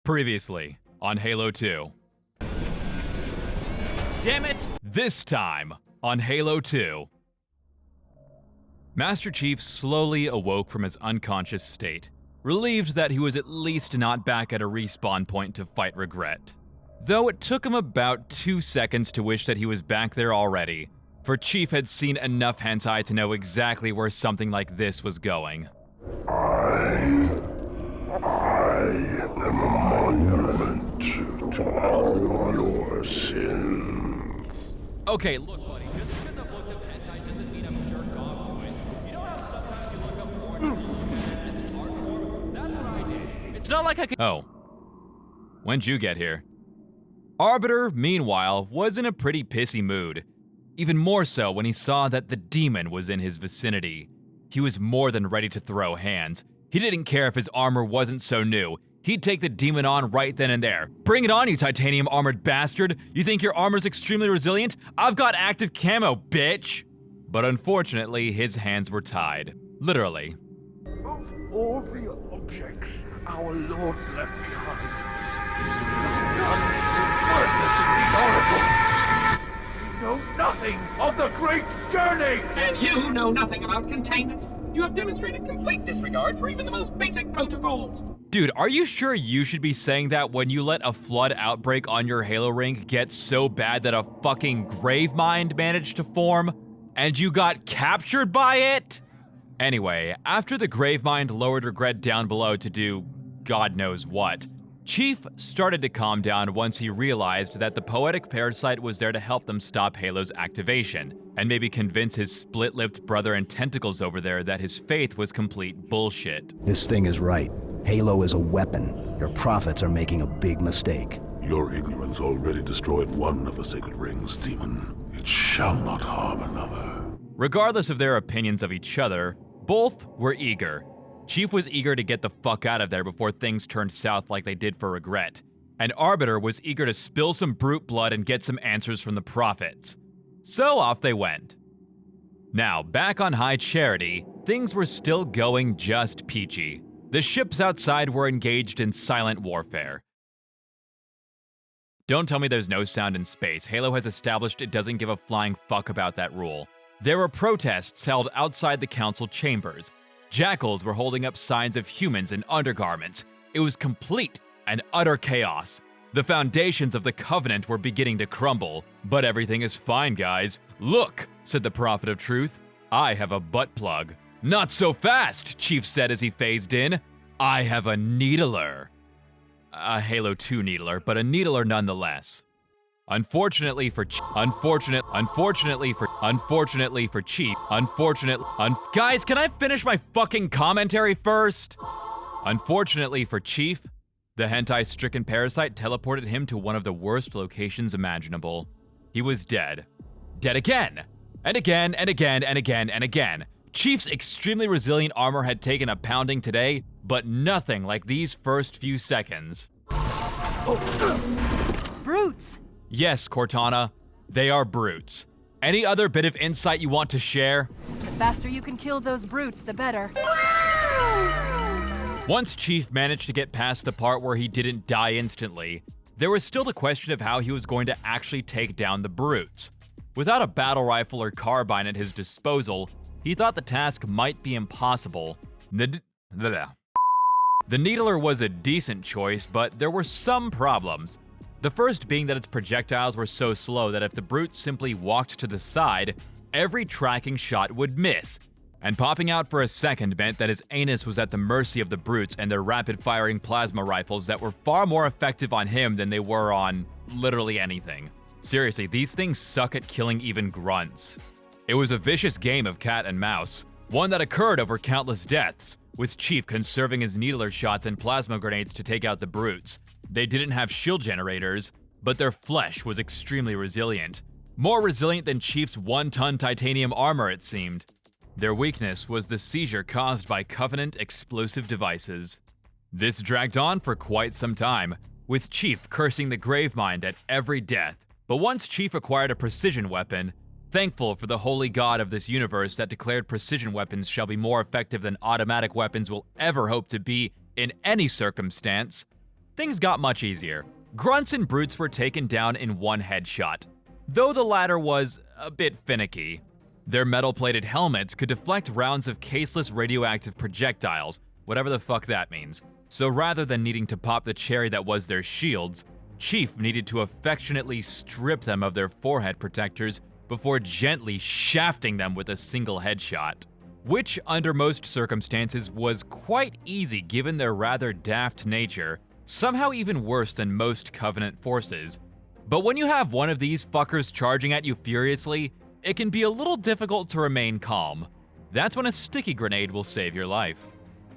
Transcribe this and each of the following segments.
Previously on Halo 2. Damn it! This time on Halo 2. Master Chief slowly awoke from his unconscious state, relieved that he was at least not back at a respawn point to fight regret. Though it took him about 2 seconds to wish that he was back there already, for Chief had seen enough hentai to know exactly where something like this was going. I am a monument to all your sins. Okay, look buddy, just because I've looked up hentai doesn't mean I've jerked off to it. You know how sometimes you look up porn and you look at it as an art form? That's what I did. It's not like I could— Oh. When'd you get here? Arbiter, meanwhile, was in a pretty pissy mood. Even more so when he saw that the demon was in his vicinity. He was more than ready to throw hands. He didn't care if his armor wasn't so new. He'd take the demon on right then and there. Bring it on, you titanium armored bastard! You think your armor's extremely resilient? I've got active camo, bitch! But unfortunately, his hands were tied. Literally. Of all the objects our Lord left behind, none seem worthless as these oracles. We know nothing of the great journey! And you know nothing about containment. You have demonstrated complete disregard for even the most basic protocols. Dude, are you sure you should be saying that when you let a flood outbreak on your Halo ring get so bad that a fucking Gravemind managed to form, and you got captured by it? Anyway, after the Gravemind lowered regret down below to do God knows what, Chief started to calm down once he realized that the poetic parasite was there to help them stop Halo's activation, and maybe convince his split-lipped brother and tentacles over there that his faith was complete bullshit. This thing is right. Halo is a weapon. Your prophets are making a big mistake. Your ignorance already destroyed one of the sacred rings, demon. It shall not harm another. Regardless of their opinions of each other, both were eager. Chief was eager to get the fuck out of there before things turned south like they did for regret, and Arbiter was eager to spill some brute blood and get some answers from the prophets. So off they went. Now, back on High Charity, things were still going just peachy. The ships outside were engaged in silent warfare. Don't tell me there's no sound in space. Halo has established it doesn't give a flying fuck about that rule. There were protests held outside the council chambers. Jackals were holding up signs of humans in undergarments. It was complete and utter chaos. The foundations of the Covenant were beginning to crumble. But everything is fine, guys. Look, said the Prophet of Truth. I have a butt plug. Not so fast, Chief said as he phased in. I have a needler. A Halo 2 needler, but a needler nonetheless. Unfortunately for Chief, guys, can I finish my fucking commentary first? Unfortunately for Chief, the hentai-stricken parasite teleported him to one of the worst locations imaginable. He was dead. Dead again! And again, and again, and again, and again. Chief's extremely resilient armor had taken a pounding today, but nothing like these first few seconds. Brutes! Yes, Cortana, they are brutes. Any other bit of insight you want to share? The faster you can kill those brutes, the better. Once Chief managed to get past the part where he didn't die instantly, there was still the question of how he was going to actually take down the brutes. Without a battle rifle or carbine at his disposal, he thought the task might be impossible. The needler was a decent choice, but there were some problems. The first being that its projectiles were so slow that if the brute simply walked to the side, every tracking shot would miss. And popping out for a second meant that his anus was at the mercy of the brutes and their rapid-firing plasma rifles that were far more effective on him than they were on literally anything. Seriously, these things suck at killing even grunts. It was a vicious game of cat and mouse, one that occurred over countless deaths, with Chief conserving his needler shots and plasma grenades to take out the brutes. They didn't have shield generators, but their flesh was extremely resilient. More resilient than Chief's 1-ton titanium armor, it seemed. Their weakness was the seizure caused by Covenant explosive devices. This dragged on for quite some time, with Chief cursing the Gravemind at every death. But once Chief acquired a precision weapon, thankful for the holy god of this universe that declared precision weapons shall be more effective than automatic weapons will ever hope to be in any circumstance, things got much easier. Grunts and brutes were taken down in one headshot, though the latter was a bit finicky. Their metal-plated helmets could deflect rounds of caseless radioactive projectiles, whatever the fuck that means. So rather than needing to pop the cherry that was their shields, Chief needed to affectionately strip them of their forehead protectors before gently shafting them with a single headshot. Which, under most circumstances, was quite easy given their rather daft nature, somehow even worse than most Covenant forces. But when you have one of these fuckers charging at you furiously, it can be a little difficult to remain calm. That's when a sticky grenade will save your life.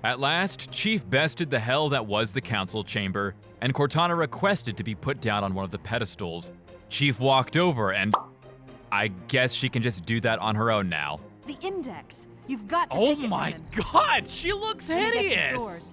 At last, Chief bested the hell that was the council chamber, and Cortana requested to be put down on one of the pedestals. Chief walked over and I guess she can just do that on her own now. The index. You've got to Oh take it, my woman. god, she looks Let me get these hideous! doors.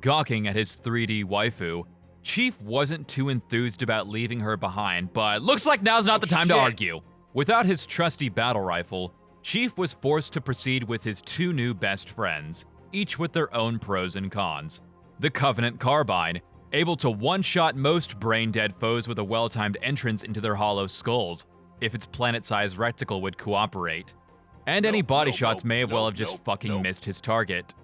Gawking at his 3D waifu, Chief wasn't too enthused about leaving her behind, but looks like now's not the time to argue. Without his trusty battle rifle, Chief was forced to proceed with his two new best friends, each with their own pros and cons. The Covenant Carbine, able to one-shot most brain-dead foes with a well-timed entrance into their hollow skulls, if its planet-sized reticle would cooperate. And any body shots may have well have just fucking missed his target.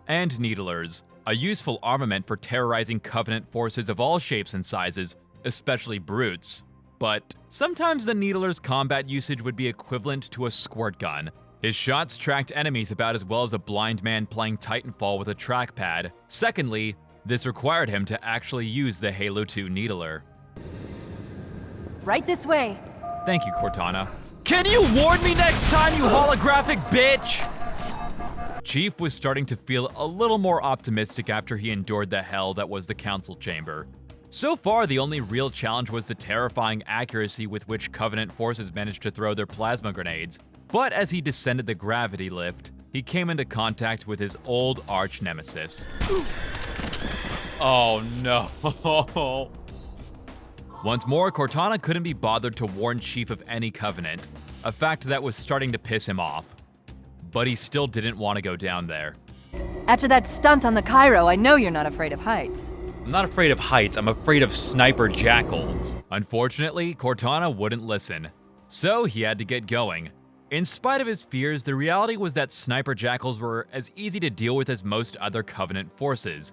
And Needlers, a useful armament for terrorizing Covenant forces of all shapes and sizes, especially brutes. But sometimes the Needler's combat usage would be equivalent to a squirt gun. His shots tracked enemies about as well as a blind man playing Titanfall with a trackpad. Secondly, this required him to actually use the Halo 2 Needler. Right this way. Thank you, Cortana. Can you warn me next time, you holographic bitch? Chief was starting to feel a little more optimistic after he endured the hell that was the council chamber. So far, the only real challenge was the terrifying accuracy with which Covenant forces managed to throw their plasma grenades. But as he descended the gravity lift, he came into contact with his old arch nemesis. Oh no. Once more, Cortana couldn't be bothered to warn Chief of any Covenant, a fact that was starting to piss him off. But he still didn't want to go down there. After that stunt on the Cairo, I know you're not afraid of heights. I'm not afraid of heights, I'm afraid of sniper jackals. Unfortunately, Cortana wouldn't listen, so he had to get going. In spite of his fears, the reality was that sniper jackals were as easy to deal with as most other Covenant forces.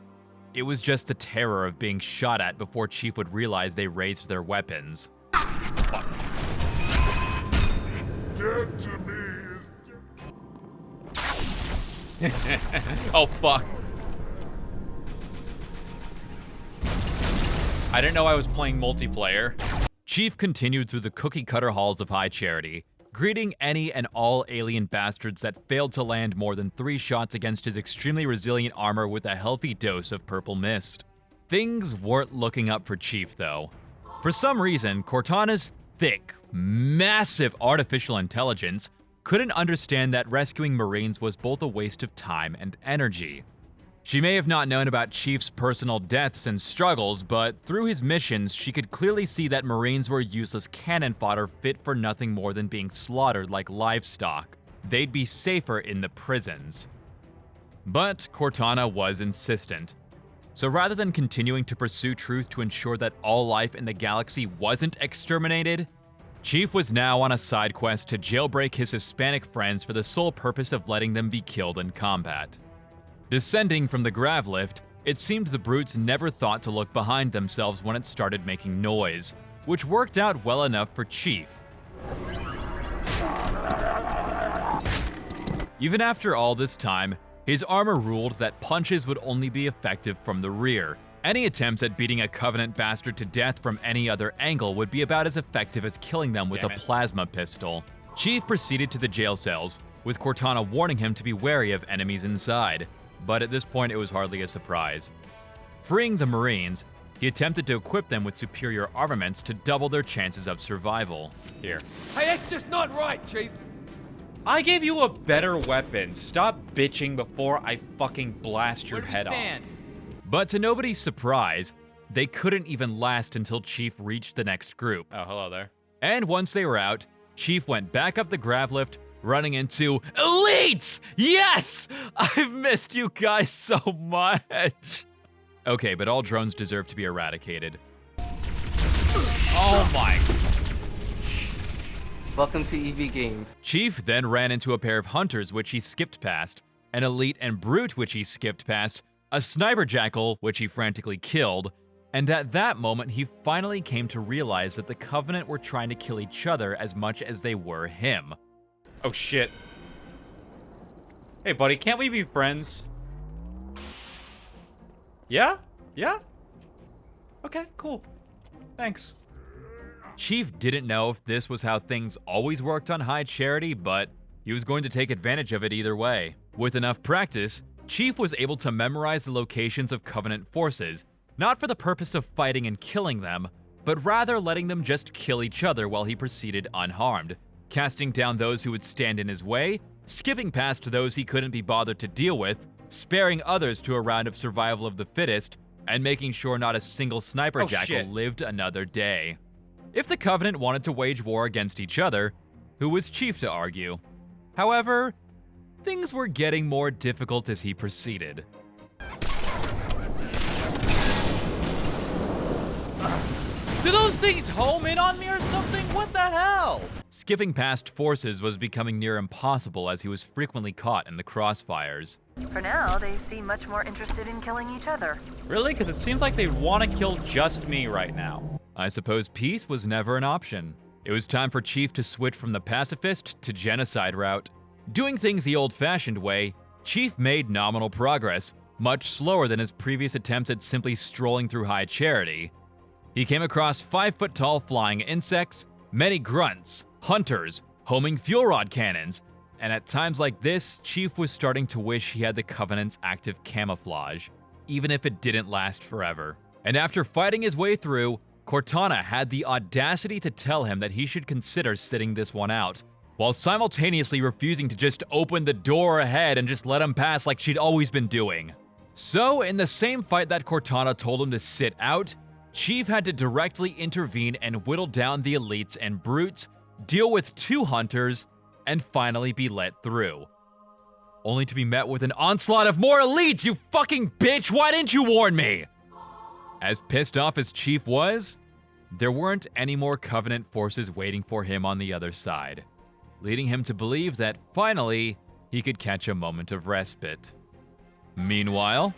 It was just the terror of being shot at before Chief would realize they raised their weapons. Dead to me is Oh fuck. I didn't know I was playing multiplayer. Chief continued through the cookie-cutter halls of High Charity, greeting any and all alien bastards that failed to land more than 3 shots against his extremely resilient armor with a healthy dose of purple mist. Things weren't looking up for Chief, though. For some reason, Cortana's thick, massive artificial intelligence couldn't understand that rescuing Marines was both a waste of time and energy. She may have not known about Chief's personal deaths and struggles, but through his missions, she could clearly see that Marines were useless cannon fodder fit for nothing more than being slaughtered like livestock. They'd be safer in the prisons. But Cortana was insistent. So rather than continuing to pursue truth to ensure that all life in the galaxy wasn't exterminated, Chief was now on a side quest to jailbreak his Hispanic friends for the sole purpose of letting them be killed in combat. Descending from the grav lift, it seemed the brutes never thought to look behind themselves when it started making noise, which worked out well enough for Chief. Even after all this time, his armor ruled that punches would only be effective from the rear. Any attempts at beating a Covenant bastard to death from any other angle would be about as effective as killing them with a plasma pistol. Chief proceeded to the jail cells, with Cortana warning him to be wary of enemies inside. But at this point, it was hardly a surprise. Freeing the Marines, he attempted to equip them with superior armaments to double their chances of survival. Here. Hey, that's just not right, Chief. I gave you a better weapon. Stop bitching before I fucking blast your head off. But to nobody's surprise, they couldn't even last until Chief reached the next group. Oh, hello there. And once they were out, Chief went back up the grav lift, running into elites! Yes! I've missed you guys so much. Okay, but all drones deserve to be eradicated. Oh my. Welcome to EV Games. Chief then ran into a pair of hunters, which he skipped past, an elite and brute, which he skipped past, a sniper jackal, which he frantically killed, and at that moment, he finally came to realize that the Covenant were trying to kill each other as much as they were him. Oh shit. Hey buddy, can't we be friends? Yeah? Yeah? Okay, cool. Thanks. Chief didn't know if this was how things always worked on High Charity, but he was going to take advantage of it either way. With enough practice, Chief was able to memorize the locations of Covenant forces, not for the purpose of fighting and killing them, but rather letting them just kill each other while he proceeded unharmed, casting down those who would stand in his way, skipping past those he couldn't be bothered to deal with, sparing others to a round of survival of the fittest, and making sure not a single sniper jackal lived another day. If the Covenant wanted to wage war against each other, who was Chief to argue? However, things were getting more difficult as he proceeded. Do those things home in on me or something? What the hell? Skipping past forces was becoming near impossible as he was frequently caught in the crossfires. For now, they seem much more interested in killing each other. Really? Because it seems like they want to kill just me right now. I suppose peace was never an option. It was time for Chief to switch from the pacifist to genocide route. Doing things the old-fashioned way, Chief made nominal progress, much slower than his previous attempts at simply strolling through High Charity. He came across 5-foot-tall flying insects, many grunts, hunters, homing fuel rod cannons, and at times like this, Chief was starting to wish he had the Covenant's active camouflage, even if it didn't last forever. And after fighting his way through, Cortana had the audacity to tell him that he should consider sitting this one out, while simultaneously refusing to just open the door ahead and just let him pass like she'd always been doing. So, in the same fight that Cortana told him to sit out, Chief had to directly intervene and whittle down the elites and brutes, deal with 2 hunters, and finally be let through. Only to be met with an onslaught of more elites, you fucking bitch! Why didn't you warn me? As pissed off as Chief was, there weren't any more Covenant forces waiting for him on the other side, leading him to believe that finally he could catch a moment of respite. Meanwhile,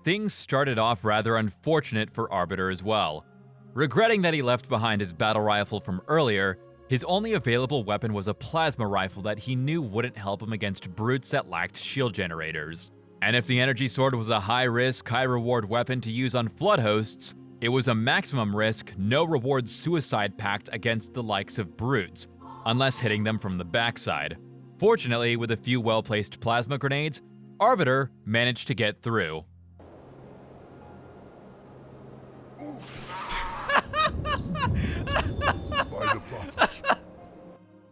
things started off rather unfortunate for Arbiter as well. Regretting that he left behind his battle rifle from earlier, his only available weapon was a plasma rifle that he knew wouldn't help him against brutes that lacked shield generators. And if the energy sword was a high-risk, high-reward weapon to use on flood hosts, it was a maximum-risk, no-reward suicide pact against the likes of brutes, unless hitting them from the backside. Fortunately, with a few well-placed plasma grenades, Arbiter managed to get through.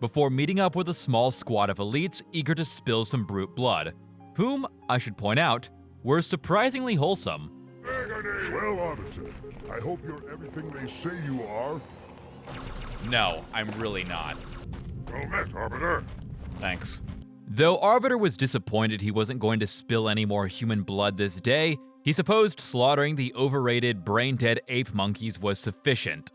Before meeting up with a small squad of elites eager to spill some brute blood, whom, I should point out, were surprisingly wholesome. Well, Arbiter, I hope you're everything they say you are. No, I'm really not. Well met, Arbiter. Thanks. Though Arbiter was disappointed he wasn't going to spill any more human blood this day, he supposed slaughtering the overrated, brain-dead ape monkeys was sufficient.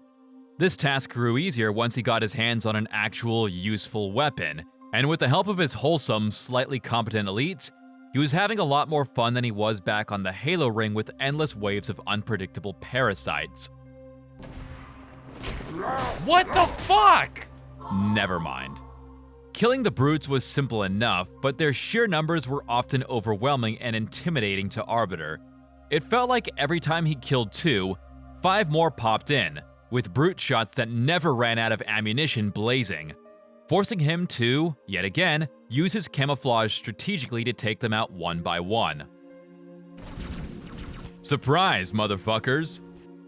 This task grew easier once he got his hands on an actual, useful weapon, and with the help of his wholesome, slightly competent elites, he was having a lot more fun than he was back on the Halo ring with endless waves of unpredictable parasites. What the fuck? Never mind. Killing the brutes was simple enough, but their sheer numbers were often overwhelming and intimidating to Arbiter. It felt like every time he killed 2, 5 more popped in, with brute shots that never ran out of ammunition blazing, forcing him to, yet again, use his camouflage strategically to take them out one by one. Surprise, motherfuckers!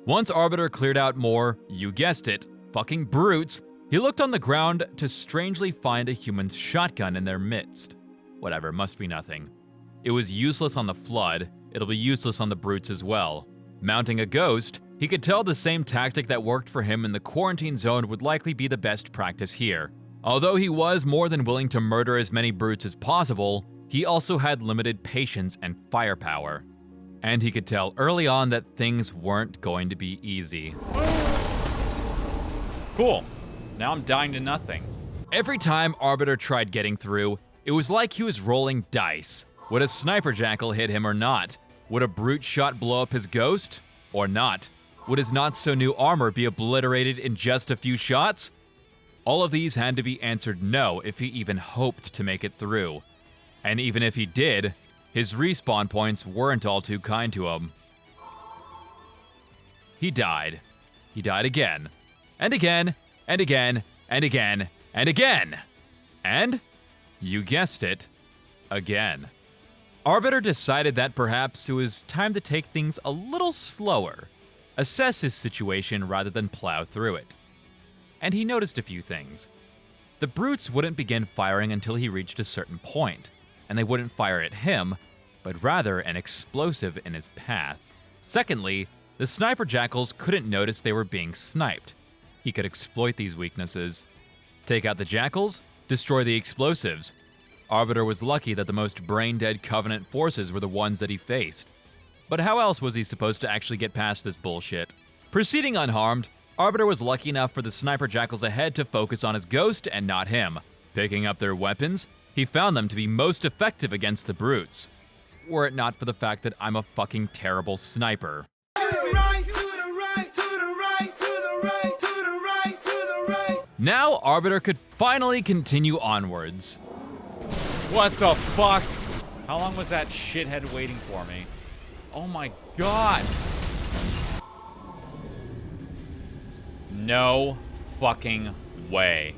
Once Arbiter cleared out more, you guessed it, fucking brutes, he looked on the ground to strangely find a human's shotgun in their midst. Whatever, must be nothing. It was useless on the Flood, it'll be useless on the brutes as well. Mounting a ghost, he could tell the same tactic that worked for him in the quarantine zone would likely be the best practice here. Although he was more than willing to murder as many brutes as possible, he also had limited patience and firepower. And he could tell early on that things weren't going to be easy. Cool. Now I'm dying to nothing. Every time Arbiter tried getting through, it was like he was rolling dice. Would a sniper jackal hit him or not? Would a brute shot blow up his ghost? Or not? Would his not-so-new armor be obliterated in just a few shots? All of these had to be answered no if he even hoped to make it through. And even if he did, his respawn points weren't all too kind to him. He died. He died again. And again, and again, and again, and again. And, you guessed it, again. Arbiter decided that perhaps it was time to take things a little slower, assess his situation rather than plow through it. And he noticed a few things. The brutes wouldn't begin firing until he reached a certain point, and they wouldn't fire at him, but rather an explosive in his path. Secondly, the sniper jackals couldn't notice they were being sniped. He could exploit these weaknesses. Take out the jackals, destroy the explosives. Arbiter was lucky that the most brain-dead Covenant forces were the ones that he faced. But how else was he supposed to actually get past this bullshit? Proceeding unharmed, Arbiter was lucky enough for the sniper jackals ahead to focus on his ghost and not him. Picking up their weapons, he found them to be most effective against the brutes. Were it not for the fact that I'm a fucking terrible sniper. Now Arbiter could finally continue onwards. What the fuck? How long was that shithead waiting for me? Oh my god. No fucking way.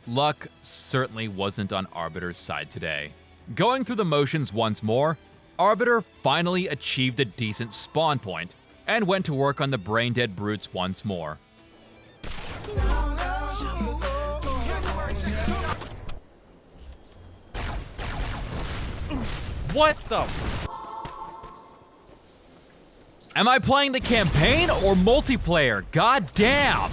Luck certainly wasn't on Arbiter's side today. Going through the motions once more, Arbiter finally achieved a decent spawn point and went to work on the brain-dead brutes once more. What the? Am I playing the campaign or multiplayer? God damn!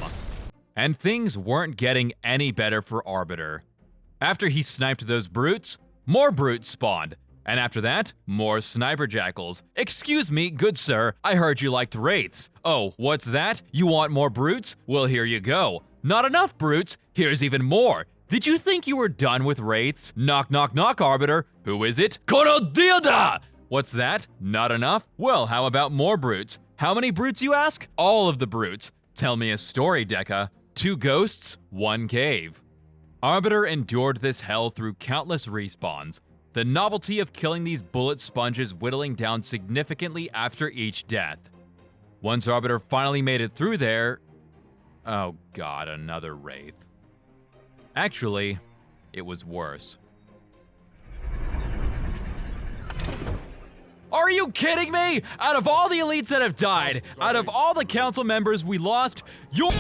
And things weren't getting any better for Arbiter. After he sniped those brutes, more brutes spawned. And after that, more sniper jackals. Excuse me, good sir, I heard you liked wraiths. Oh, what's that? You want more brutes? Well, here you go. Not enough brutes? Here's even more. Did you think you were done with wraiths? Knock, knock, knock, Arbiter. Who is it? Korodilda! What's that? Not enough? Well, how about more brutes? How many brutes, you ask? All of the brutes. Tell me a story, Deca. 2 ghosts, 1 cave. Arbiter endured this hell through countless respawns, the novelty of killing these bullet sponges whittling down significantly after each death. Once Arbiter finally made it through there... Oh god, another wraith. Actually, it was worse. Are you kidding me? Out of all the elites that have died, out of all the council members we lost, you're...